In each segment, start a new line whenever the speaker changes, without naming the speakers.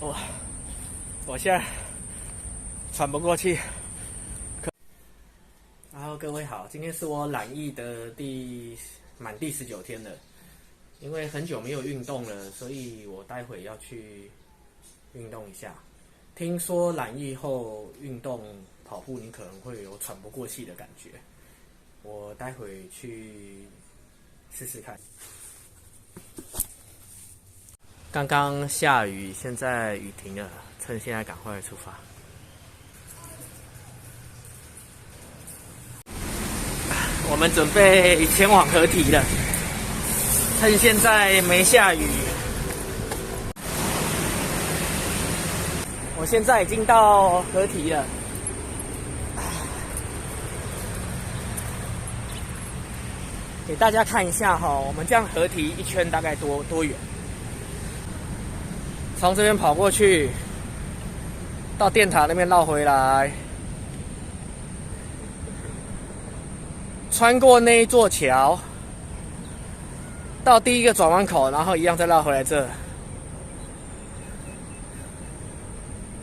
我现在喘不过气。然后各位好，今天是我染疫的满第19天了。因为很久没有运动了，所以我待会要去运动一下。听说染疫后运动跑步，你可能会有喘不过气的感觉。我待会去试试看。刚刚下雨，现在雨停了，趁现在赶快出发。我们准备前往河堤了，趁现在没下雨。我现在已经到河堤了。给大家看一下哈，我们这样河堤一圈大概多远？从这边跑过去，到电塔那边绕回来，穿过那一座桥，到第一个转弯口，然后一样再绕回来这。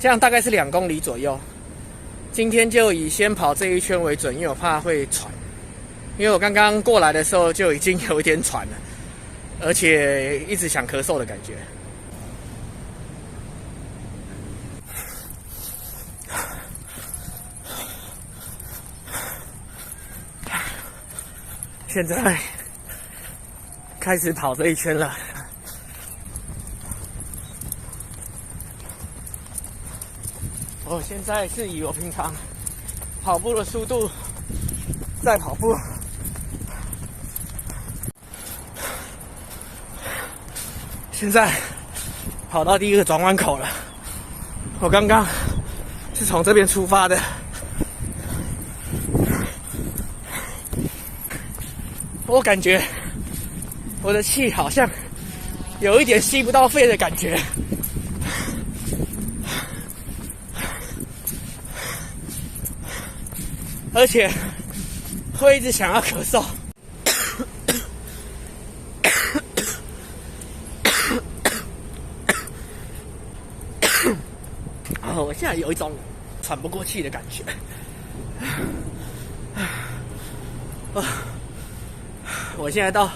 这样大概是2公里左右。今天就以先跑这一圈为准，因为我怕会喘。因为我刚刚过来的时候就已经有一点喘了，而且一直想咳嗽的感觉。现在开始跑这一圈了。我现在是以我平常跑步的速度在跑步。现在跑到第一个转弯口了。我刚刚是从这边出发的。我感觉我的气好像有一点吸不到肺的感觉。而且会一直想要咳嗽。我现在有一种喘不过气的感觉。我现在到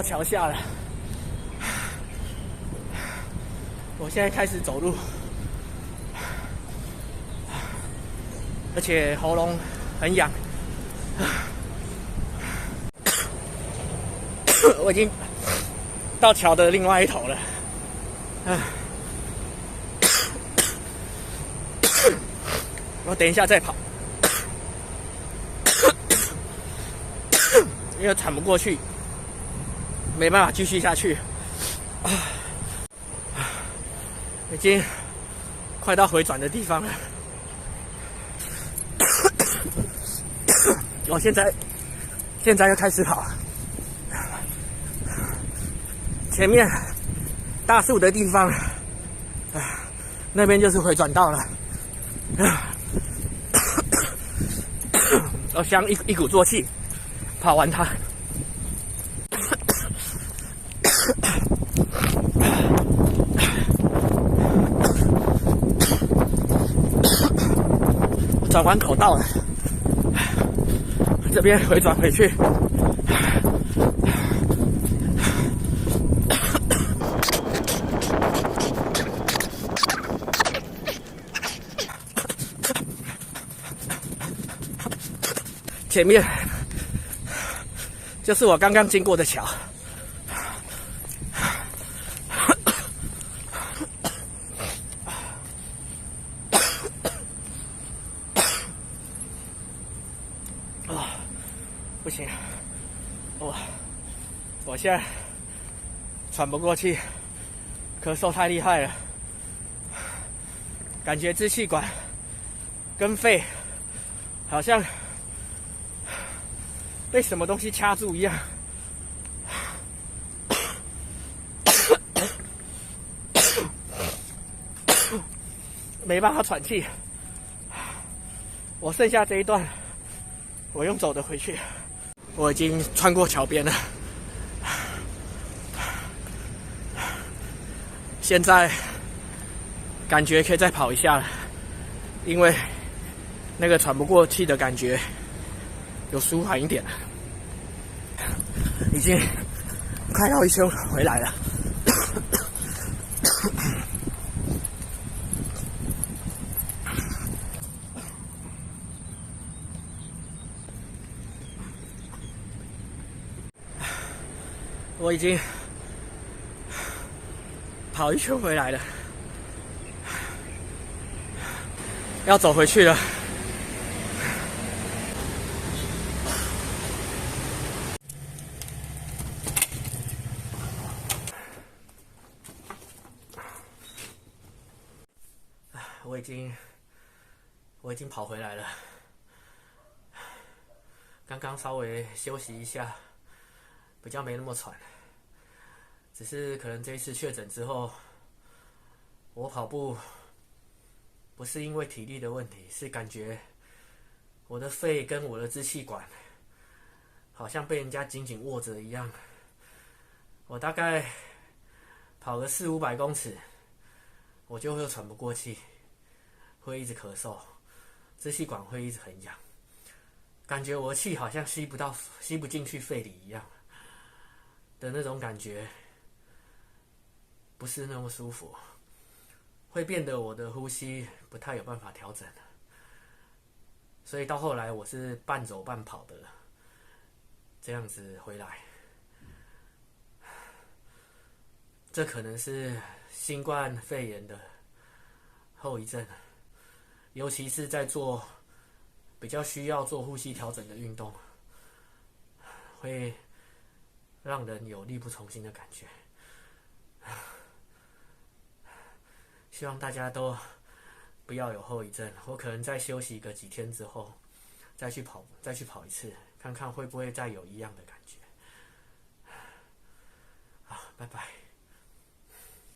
桥下了。我现在开始走路。而且喉咙很痒。我已经到桥的另外一头了。我等一下再跑。因为喘不过去，没办法继续下去。已经快到回转的地方了。我现在又开始跑。前面大树的地方，那边就是回转道了。我想一鼓作气跑完它。转弯口到了。这边回转回去。前面就是我刚刚经过的桥。不行，我现在喘不过气，咳嗽太厉害了，感觉支气管跟肺好像被什么东西掐住一样。没办法喘气。我剩下这一段，我用走的回去。我已经穿过桥边了，现在感觉可以再跑一下了，因为那个喘不过气的感觉有舒缓一点了，已经快绕一圈回来了。我已经跑一圈回来了，要走回去了。我已经跑回来了，刚刚稍微休息一下，比较没那么喘。只是可能这一次确诊之后，我跑步不是因为体力的问题，是感觉我的肺跟我的支气管好像被人家紧紧握着一样。我大概跑个400-500公尺，我就会喘不过气，会一直咳嗽，支气管会一直很痒，感觉我的气好像吸不进去肺里一样的那种感觉，不是那么舒服，会变得我的呼吸不太有办法调整，所以到后来我是半走半跑的这样子回来。这可能是新冠肺炎的后遗症，尤其是在做比较需要做呼吸调整的运动，会让人有力不从心的感觉。希望大家都不要有后遗症。我可能再休息个几天之后，再去跑一次，看看会不会再有一样的感觉。